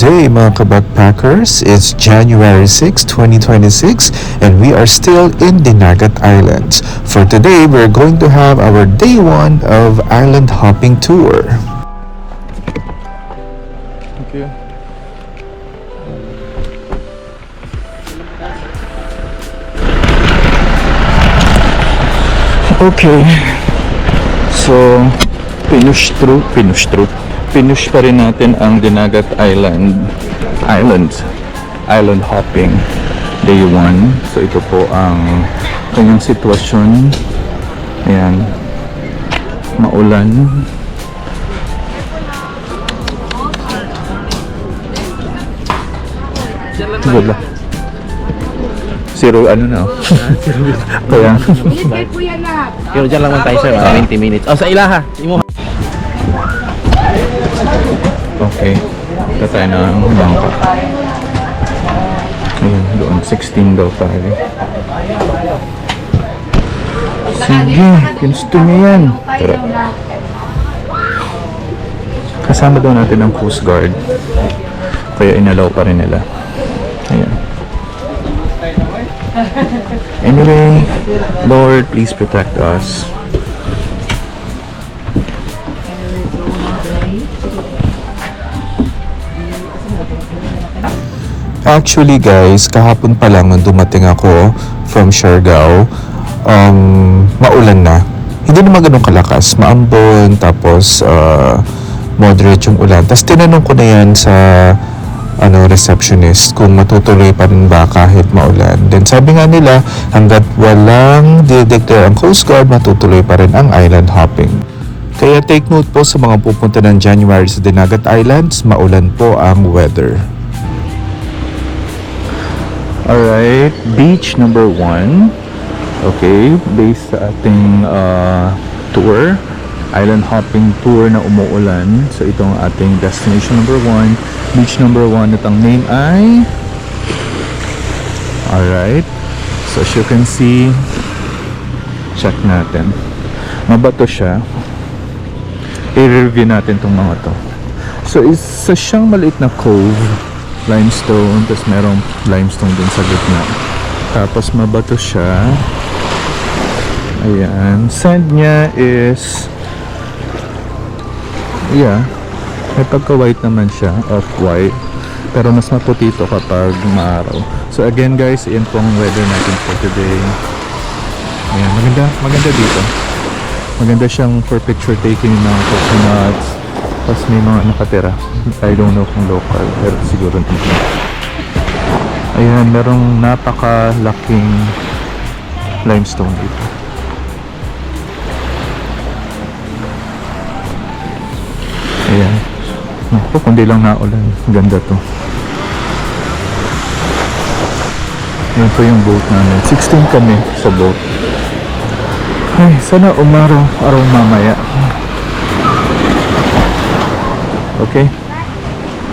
day mga ka-backpackers. It's January 6, 2026 and we are still in Dinagat Islands. For today, we're going to have our day 1 of island hopping tour. Thank you. Okay. So, finish pa rin natin ang Dinagat Island hopping day 1. So ito po ang kanyang sitwasyon. Ayan, maulan. Wala. Zero ano na. Kaya Pero dyan lang tayo sir, 20 minutes. Oh, sa ilaha. Imo. okay. Ito tayo na ang bangka. Ayun, doon 16 daw tayo. Sige, gusto niyo yan. Tara. Kasama daw natin ang Coast Guard. Kaya inalaw pa rin nila. Ayan. Anyway, Lord, please protect us. Actually guys, kahapon pa lang nung dumating ako from Siargao, maulan na. Hindi naman ganun kalakas, maambon, tapos moderate yung ulan. Tapos tinanong ko na yan sa receptionist kung matutuloy pa rin ba kahit maulan. Then sabi nga nila, hanggat walang dideclare ang Coast Guard, matutuloy pa rin ang island hopping. Kaya take note po sa mga pupunta ng January sa Dinagat Islands, maulan po ang weather. Alright, beach number 1. Okay, based sa ating tour, island hopping tour na umuulan. So ito ang ating destination number 1. Beach number 1 at ang name ay... Alright, so as you can see, check natin. Mabato siya. I-review natin itong mga to. So isa siyang maliit na cove, limestone, tapos merong limestone dun sa gitna. Tapos mabato siya. Ayan, sand niya is... Yeah, may pagka-white naman siya, off-white. Pero mas maputi ito kapag maaraw. So again guys, iyan po ang weather natin for today. Ayan, maganda dito. Maganda siyang for picture taking ng mga coconuts. Tapos may mga nakatira. I don't know kung local, pero siguro dito. Ayan, merong napakalaking limestone dito. Ayan. Naku, kundi lang naulan. Ganda to. Ayan po yung boat namin. 16 kami sa boat. Ay, sana araw mamaya. Okay?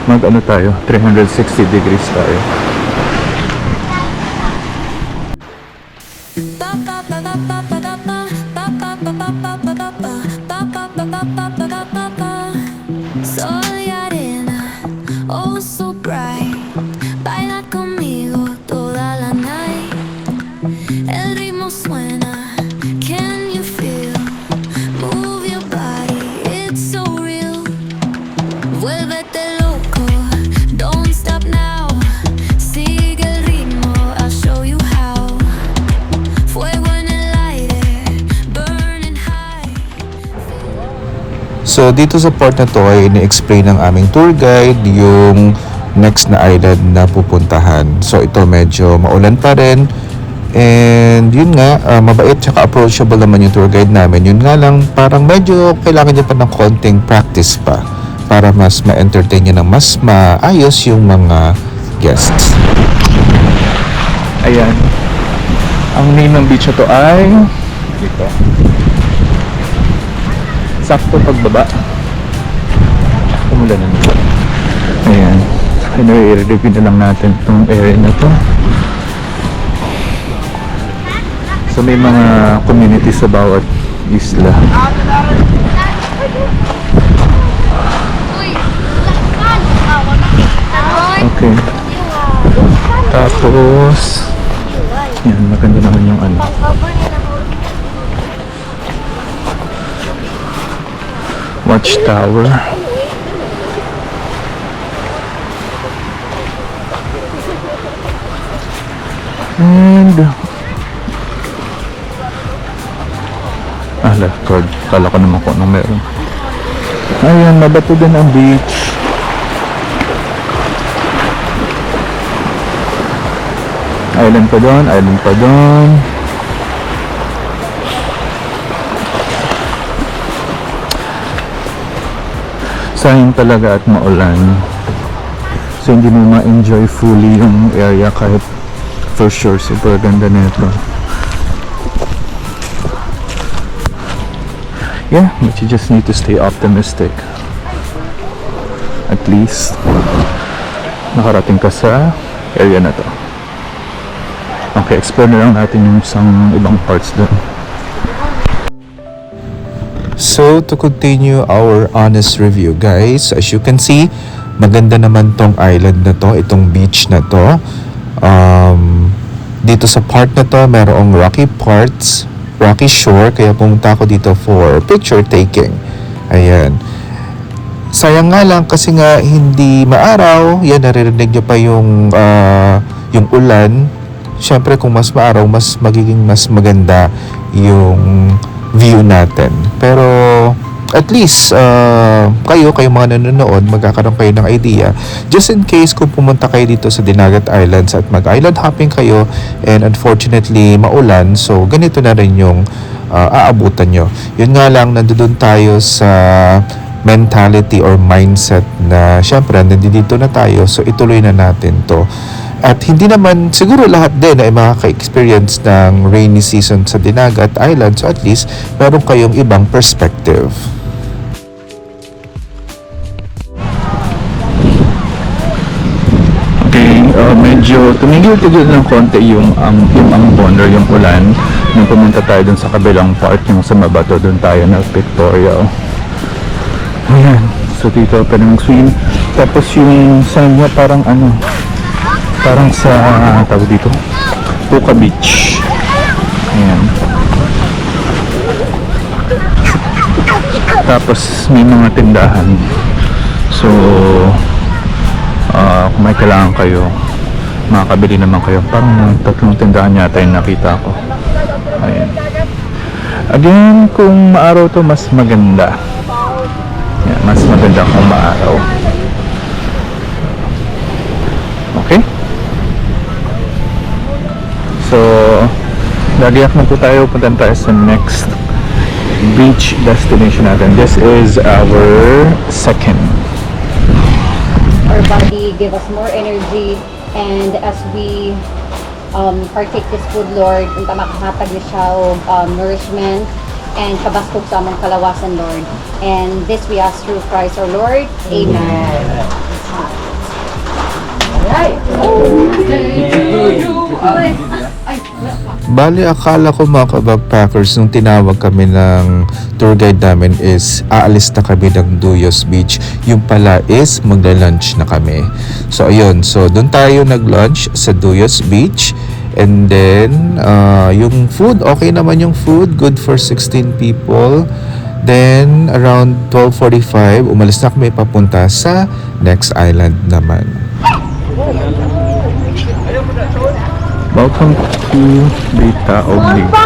Mag-ano tayo? 360 degrees tayo. Soy arena, oh so bright. Baila conmigo toda la night. El ritmo suena, can you feel? Move your body, it's so real. Vuélvete loco, don't stop now. Sigue el ritmo, I'll show you how. Fuego en el aire, burning high. So dito sa port na to ay ini-explain ng aming tour guide yung next na island na pupuntahan. So ito medyo maulan pa rin and yun nga, mabait tsaka approachable naman yung tour guide namin. Yun nga lang, parang medyo kailangan niya pa ng konting practice pa para mas ma-entertain niya ng mas maayos yung mga guests. Ayan. Ang name ng beach na to ay... Dito. Sakto pagbaba. Umulan na naman. Ayan. Anyway, i-review na lang natin itong area na to. So may mga community sa bawat isla. Tapos, yan, maganda naman yung ano. Watchtower. And left card. Kala ko naman kung anong meron. Ayan, mabato din ang beach. Island pa doon, island pa doon. Sayang talaga at maulan. So hindi mo ma-enjoy fully yung area kahit for sure super ganda nito. Yeah, but you just need to stay optimistic. At least nakarating ka sa area na to. Okay, explore na lang natin yung isang ibang parts doon. So, to continue our honest review, guys, as you can see, maganda naman tong island na to, itong beach na to. Dito sa part na to, merong rocky parts, rocky shore, kaya pumunta ako dito for picture taking. Ayan. Sayang nga lang kasi nga hindi maaraw, yan, naririnig nyo pa yung ulan. Siyempre, kung mas maaraw, mas magiging mas maganda yung view natin. Pero at least kayo mga nanonood, magkakaroon kayo ng idea just in case kung pumunta kayo dito sa Dinagat Islands at mag-island hopping kayo and unfortunately maulan, so ganito na rin yung aabutan nyo. Yun nga lang, nandoon tayo sa mentality or mindset na syempre nandito na tayo, so ituloy na natin to. At hindi naman siguro lahat din ay makaka-experience ng rainy season sa Dinagat Island, so at least meron kayong ibang perspective. Okay, medyo tumigil-tigil ng konti yung ambon or yung ulan nung pumunta tayo dun sa kabilang part, yung sa Mabato, dun tayo na Victoria. Ayan, so dito pa ng swim. Tapos yung sand niya parang parang sa tawag dito, Puka Beach. Ayan. Tapos may mga tindahan. So kung may kailangan kayo, makakabili naman kayo. Parang 3 tindahan yata yung nakita ko. Ayan. Again, kung maaraw to, mas maganda. Ayan, mas maganda kung maaraw. Okay? So, nag-iyak na po tayo. Punta tayo sa next beach destination natin. This is our second. Our body give us more energy, and as we partake this food, Lord, unta makahatag ni siya og nourishment and kabastog sa among kalawasan, Lord. And this we ask through Christ our Lord. Amen. Bali, akala ko mga ka-backpackers nung tinawag kami ng tour guide namin is aalis na kami ng Duyos Beach. Yung pala is magla-lunch na kami. So ayun, so doon tayo nag-lunch sa Duyos Beach. And then yung food, okay naman yung food, good for 16 people. Then around 12:45 umalis na kami papunta sa next island naman. Welcome to Bitao Beach.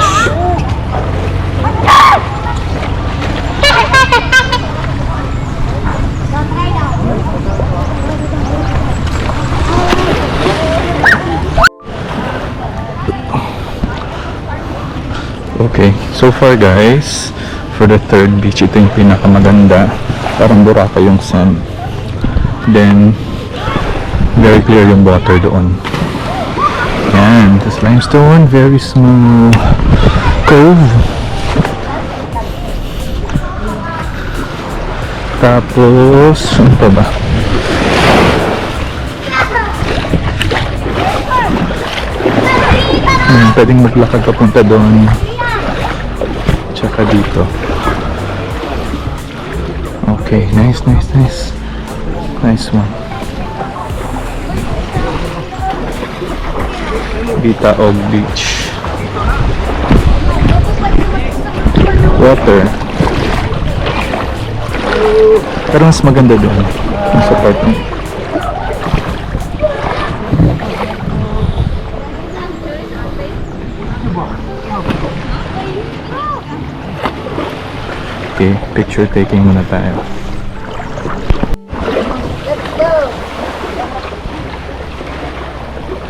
Okay, so far guys, for the third beach, ito yung pinakamaganda. Parang buraka yung sand. Then, very clear yung water doon. Yan, this limestone, very smooth curve. Tapos, ano pa ba? Pwedeng maglakad papunta doon. Tsaka dito. Okay, nice. Nice one. Bitaog Beach. Water. Pero mas maganda doon. Sa part mo. Okay, picture taking muna tayo.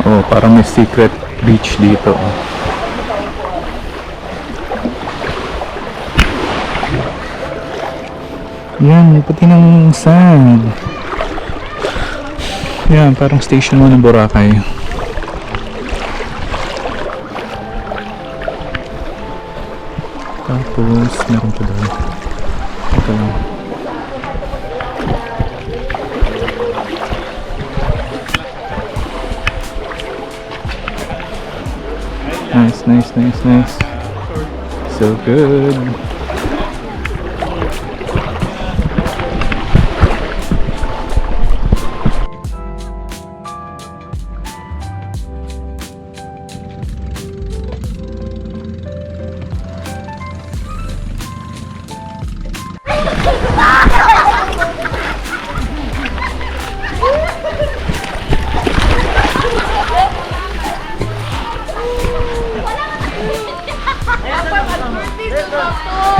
Oh, parang may secret beach dito. Yan, pati ng sand. Yan, parang station 1 ng Boracay. Tapos, meron pa doon. Ito lang. Nice, nice, nice, nice. So good.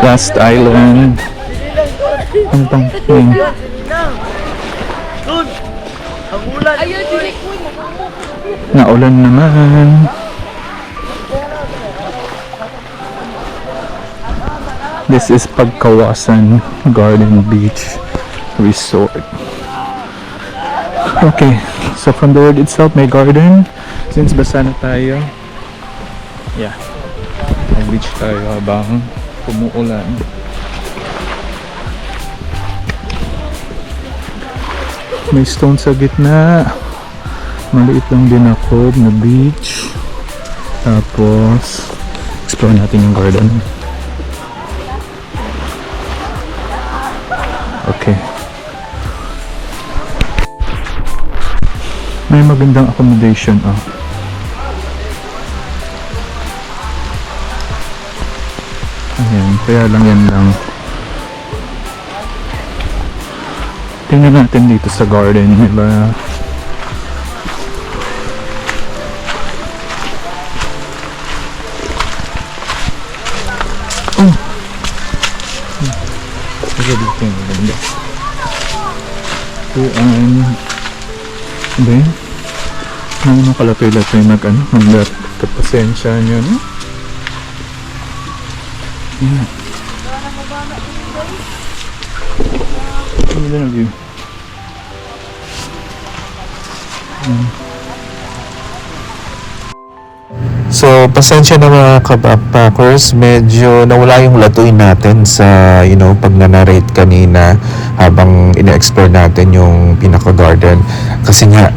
Last island. Ano pang? Naulan naman. This is Pagkawasan Garden Beach Resort. Okay, so from the word itself, may garden. Since basa na tayo, yeah, mag-beach tayo habang umuulan. May stone sa gitna. Maliit lang din ako na beach. Tapos explore natin yung garden. Okay. May magandang accommodation, oh. Ayan, kaya lang yan lang. Tingnan natin dito sa garden, diba? Oh! Sige dito yung maganda. Tuan. Ba yun? Ano kalatoy-latoy magpasensya nyo, no? Yeah. Ganda na view. So, pasensya na mga kabackpackers, medyo nawala yung latoy natin sa, pag nanarrate kanina habang ina-explore natin yung pinaka-garden. Kasi nga,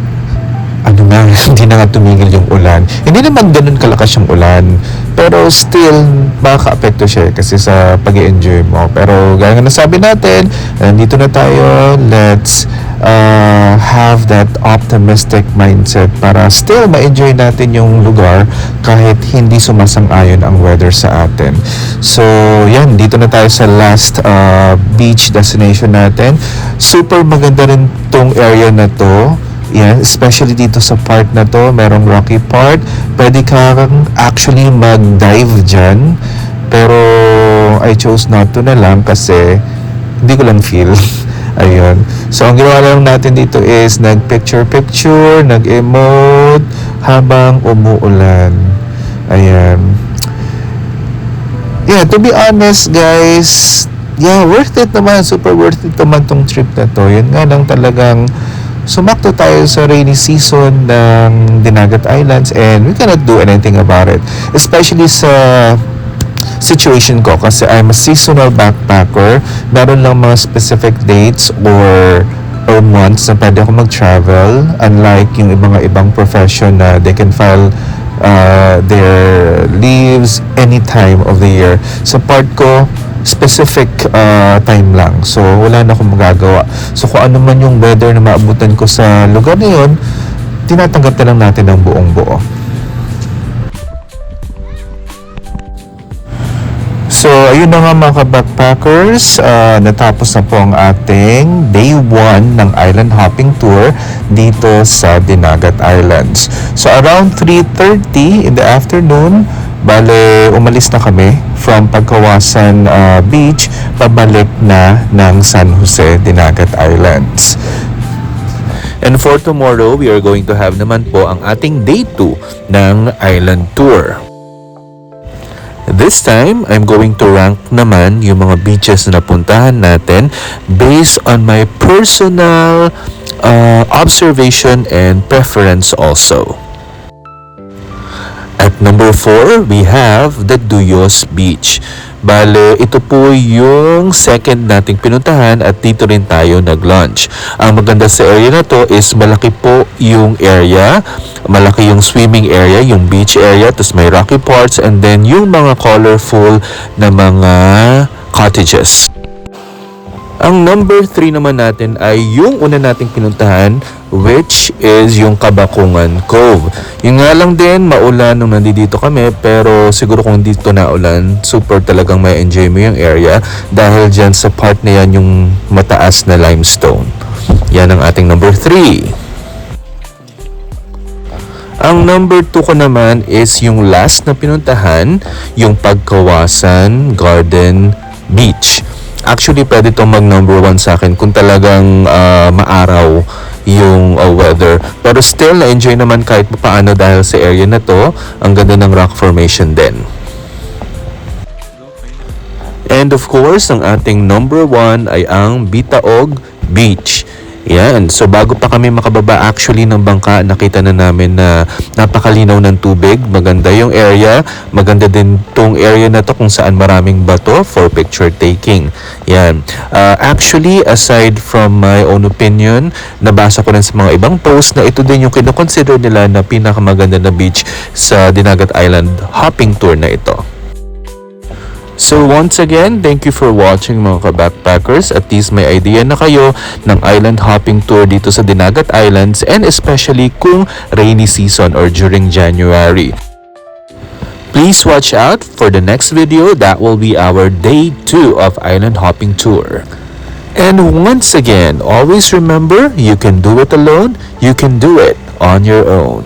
hindi na nga tumigil yung ulan. Hindi naman ganun kalakas yung ulan. Pero still, makaka-apekto siya kasi sa pag-i-enjoy mo. Pero gaya nga nasabi natin, nandito na tayo, let's have that optimistic mindset para still ma-enjoy natin yung lugar kahit hindi sumasang-ayon ang weather sa atin. So, yan, dito na tayo sa last beach destination natin. Super maganda rin tong area na to. Yan, especially dito sa part na to, merong rocky part. Pwede kang actually mag-dive dyan. Pero I chose not to na lang kasi hindi ko lang feel. Ayun. So, ang ginawa lang natin dito is nag-picture-picture, nag-emote habang umuulan. Ayan. Yeah, to be honest guys, yeah, worth it naman. Super worth it naman tong trip na to. Yun nga lang talagang sumakto tayo sa rainy season ng Dinagat Islands and we cannot do anything about it. Especially sa situation ko kasi I'm a seasonal backpacker. Meron lang mga specific dates or months na pwede ako mag-travel. Unlike yung ibang profession na they can file their leaves any time of the year. Sa part ko, specific time lang. So, wala na akong magagawa. So, kung ano man yung weather na maabutan ko sa lugar na yun, tinatanggap na lang natin ng buong buo. So, ayun na nga mga backpackers, natapos na po ang ating day 1 ng island hopping tour dito sa Dinagat Islands. So, around 3:30 in the afternoon, bale, umalis na kami from Pagkawasan Beach, pabalik na ng San Jose, Dinagat Islands. And for tomorrow, we are going to have naman po ang ating day 2 ng island tour. This time, I'm going to rank naman yung mga beaches na napuntahan natin based on my personal observation and preference also. At number 4, we have the Duyos Beach. Bale, ito po yung second nating pinuntahan at dito rin tayo nag-lunch. Ang maganda sa area na to is malaki po yung area, malaki yung swimming area, yung beach area, tapos may rocky parts, and then yung mga colorful na mga cottages. Ang number 3 naman natin ay yung una nating pinuntahan, which is yung Kabakungan Cove. Yung nga lang din, maulan nung nandito kami, pero siguro kung dito na ulan, super talagang may enjoy mo yung area dahil dyan sa part na yan yung mataas na limestone. Yan ang ating number 3. Ang number 2 ko naman is yung last na pinuntahan, yung Pagkawasan Garden Beach. Actually, pwede itong mag number 1 sa akin kung talagang maaraw yung weather. Pero still, na-enjoy naman kahit paano dahil sa area na to. Ang ganda ng rock formation din. And of course, ang ating number 1 ay ang Bitaog Beach. Yan. So, bago pa kami makababa actually ng bangka, nakita na namin na napakalinaw ng tubig. Maganda yung area. Maganda din tong area na to kung saan maraming bato for picture taking. Yan. Actually, aside from my own opinion, nabasa ko rin sa mga ibang posts na ito din yung kinoconsider nila na pinakamaganda na beach sa Dinagat Island hopping tour na ito. So once again, thank you for watching mga ka-backpackers. At least may idea na kayo ng island hopping tour dito sa Dinagat Islands, and especially kung rainy season or during January. Please watch out for the next video. That will be our day 2 of island hopping tour. And once again, always remember, you can do it alone, you can do it on your own.